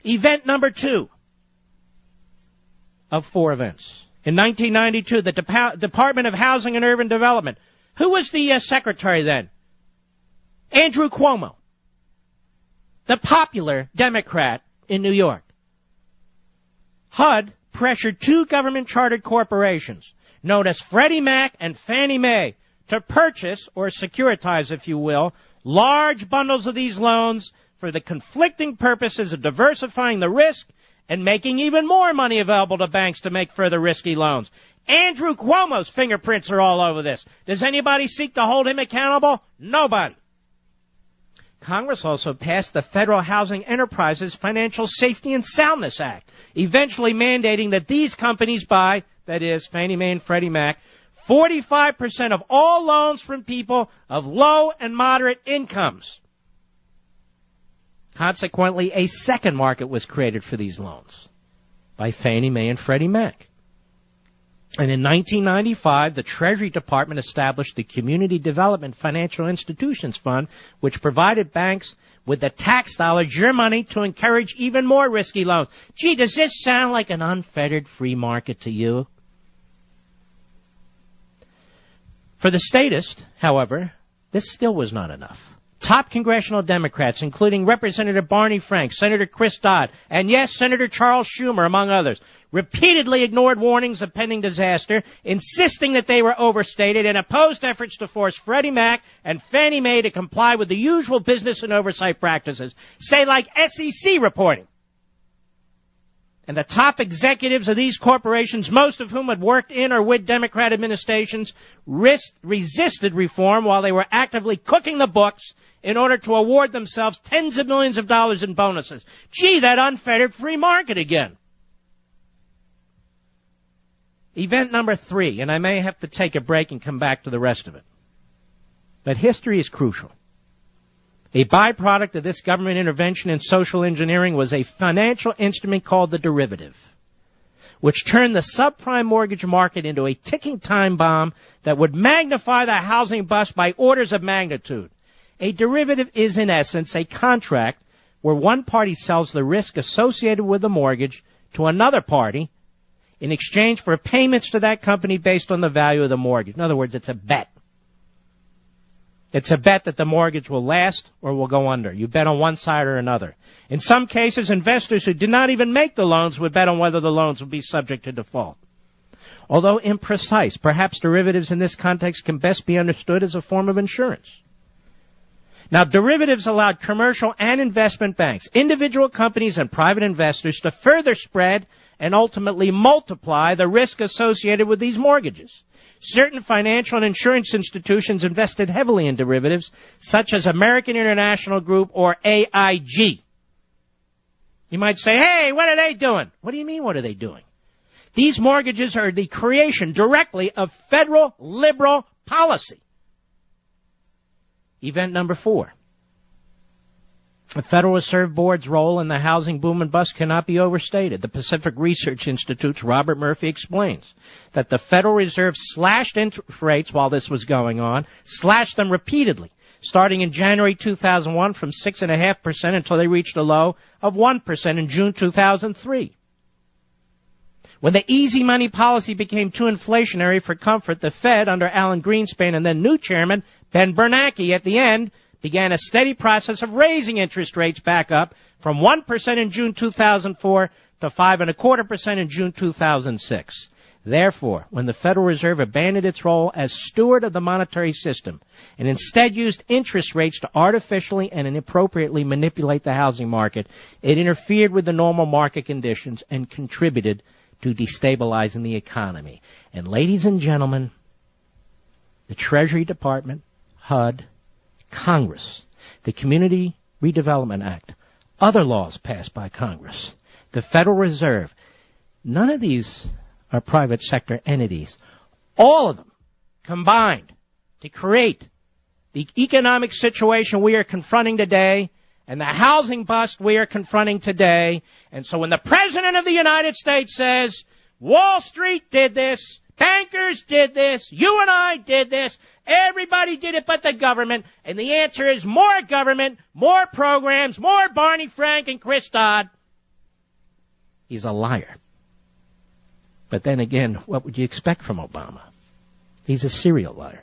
Event number 2 of 4 events. In 1992, the Department of Housing and Urban Development. Who was the secretary then? Andrew Cuomo, the popular Democrat in New York. HUD pressured 2 government-chartered corporations, known as Freddie Mac and Fannie Mae, to purchase, or securitize, if you will, large bundles of these loans for the conflicting purposes of diversifying the risk and making even more money available to banks to make further risky loans. Andrew Cuomo's fingerprints are all over this. Does anybody seek to hold him accountable? Nobody. Congress also passed the Federal Housing Enterprises Financial Safety and Soundness Act, eventually mandating that these companies buy, that is, Fannie Mae and Freddie Mac, 45% of all loans from people of low and moderate incomes. Consequently, a second market was created for these loans by Fannie Mae and Freddie Mac. And in 1995, the Treasury Department established the Community Development Financial Institutions Fund, which provided banks with the tax dollars, your money, to encourage even more risky loans. Gee, does this sound like an unfettered free market to you? For the statist, however, this still was not enough. Top congressional Democrats, including Representative Barney Frank, Senator Chris Dodd, and yes, Senator Charles Schumer, among others, repeatedly ignored warnings of pending disaster, insisting that they were overstated, and opposed efforts to force Freddie Mac and Fannie Mae to comply with the usual business and oversight practices, say like SEC reporting. And the top executives of these corporations, most of whom had worked in or with Democrat administrations, resisted reform while they were actively cooking the books in order to award themselves tens of millions of dollars in bonuses. Gee, that unfettered free market again. Event number 3, and I may have to take a break and come back to the rest of it. But history is crucial. A byproduct of this government intervention in social engineering was a financial instrument called the derivative, which turned the subprime mortgage market into a ticking time bomb that would magnify the housing bust by orders of magnitude. A derivative is, in essence, a contract where one party sells the risk associated with the mortgage to another party in exchange for payments to that company based on the value of the mortgage. In other words, it's a bet. It's a bet that the mortgage will last or will go under. You bet on one side or another. In some cases, investors who did not even make the loans would bet on whether the loans would be subject to default. Although imprecise, perhaps derivatives in this context can best be understood as a form of insurance. Now, derivatives allowed commercial and investment banks, individual companies, and private investors to further spread and ultimately multiply the risk associated with these mortgages. Certain financial and insurance institutions invested heavily in derivatives, such as American International Group, or AIG. You might say, hey, what are they doing? What do you mean, what are they doing? These mortgages are the creation directly of federal liberal policy. Event number 4. The Federal Reserve Board's role in the housing boom and bust cannot be overstated. The Pacific Research Institute's Robert Murphy explains that the Federal Reserve slashed interest rates while this was going on, slashed them repeatedly, starting in January 2001 from 6.5% until they reached a low of 1% in June 2003. When the easy money policy became too inflationary for comfort, the Fed, under Alan Greenspan and then new chairman Ben Bernanke at the end, began a steady process of raising interest rates back up from 1% in June 2004 to 5.25% in June 2006. Therefore, when the Federal Reserve abandoned its role as steward of the monetary system and instead used interest rates to artificially and inappropriately manipulate the housing market, it interfered with the normal market conditions and contributed to destabilizing the economy. And ladies and gentlemen, the Treasury Department, HUD, Congress, the Community Redevelopment Act, other laws passed by Congress, the Federal Reserve, none of these are private sector entities. All of them combined to create the economic situation we are confronting today and the housing bust we are confronting today. And so when the President of the United States says, Wall Street did this, bankers did this, you and I did this, everybody did it but the government, and the answer is more government, more programs, more Barney Frank and Chris Dodd. He's a liar. But then again, what would you expect from Obama? He's a serial liar.